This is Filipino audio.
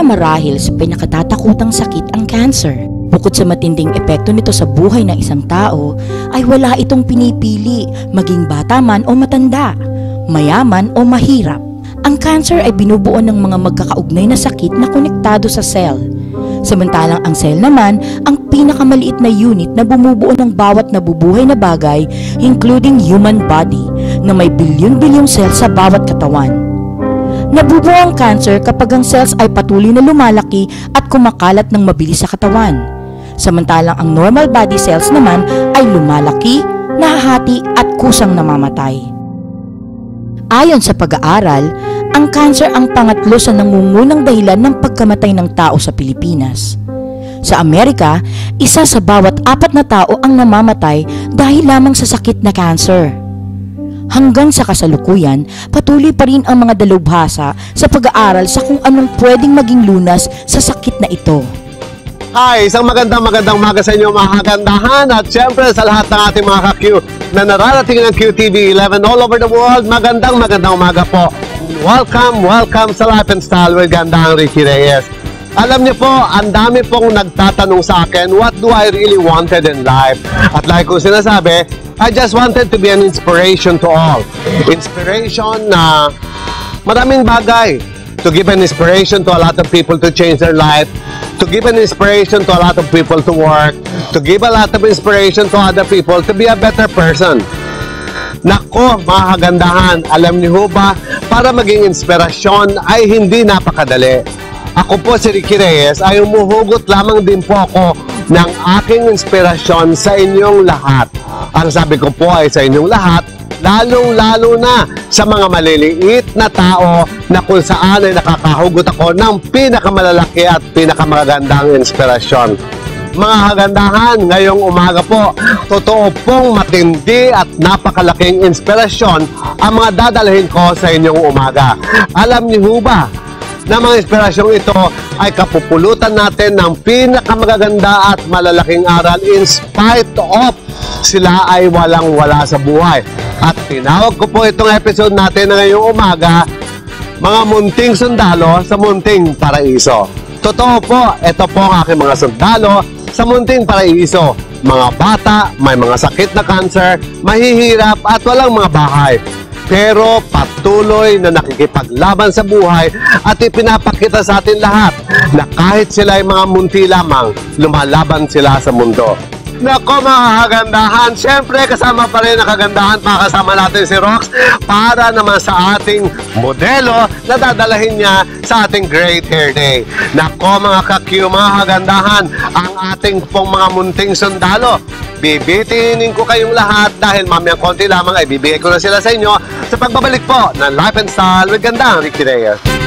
na marahil sa pinakatatakutang sakit ang cancer. Bukod sa matinding epekto nito sa buhay ng isang tao, ay wala itong pinipili, maging bata man o matanda, mayaman o mahirap. Ang cancer ay binubuo ng mga magkakaugnay na sakit na konektado sa cell. Samantalang ang cell naman ang pinakamaliit na unit na bumubuo ng bawat nabubuhay na bagay, including human body, na may bilyon-bilyong cells sa bawat katawan. Nabubuo ang cancer kapag ang cells ay patuloy na lumalaki at kumakalat ng mabilis sa katawan. Samantalang ang normal body cells naman ay lumalaki, nahahati at kusang namamatay. Ayon sa pag-aaral, ang cancer ang pangatlo sa nangungunang dahilan ng pagkamatay ng tao sa Pilipinas. Sa Amerika, isa sa bawat 4 na tao ang namamatay dahil lamang sa sakit na cancer. Hanggang sa kasalukuyan, patuloy pa rin ang mga dalubhasa sa pag-aaral sa kung anong pwedeng maging lunas sa sakit na ito. Hi! Isang magandang umaga sa inyo mga kagandahan at syempre sa lahat ng ating mga ka-Q na nararating ng QTV11 all over the world, magandang umaga po. Welcome sa Life and Style with Gandahang Ricky Reyes. Alam niyo po, ang dami pong nagtatanong sa akin, what do I really wanted in life? At like ko sinasabi, I just wanted to be an inspiration to all. Inspiration na maraming bagay. To give an inspiration to a lot of people to change their life, to give an inspiration to a lot of people to work, to give a lot of inspiration to other people to be a better person. Nako, mga kagandahan, alam niyo ho ba, para maging inspirasyon ay hindi napakadali. Ako po si Ricky Reyes ay umuhugot lamang din po ako ng aking inspirasyon sa inyong lahat. Ang sabi ko po ay sa inyong lahat, lalong-lalo na sa mga maliliit na tao na kung saan ay nakakahugot ako ng pinakamalalaki at pinakamagandang inspirasyon. Mga kagandahan, ngayong umaga po, totoo pong matindi at napakalaking inspirasyon ang mga dadalhin ko sa inyong umaga. Alam niyo ba na mga inspirasyong ito ay kapupulutan natin ng pinakamagaganda at malalaking aral in spite of sila ay walang-wala sa buhay. At tinawag ko po itong episode natin na ngayong umaga, mga munting sundalo sa munting paraiso. Totoo po, ito po ang aking mga sundalo sa munting paraiso. Mga bata, may mga sakit na cancer, mahihirap at walang mga bahay. Pero patuloy na nakikipaglaban sa buhay at ipinapakita sa atin lahat na kahit sila ay mga munti lamang, lumalaban sila sa mundo. Nako mga kagandahan, syempre kasama pa rin ang kagandahan, pakasama natin si Rox para naman sa ating modelo na dadalahin niya sa ating Great Hair Day. Nako mga ka-Q, mga kagandahan, ang ating pong mga munting sundalo. Bibitinin ko kayong lahat dahil mamayang konti lamang ay bibigay ko na sila sa inyo sa pagbabalik po ng Life and Style with Gandahang Ricky Reyes.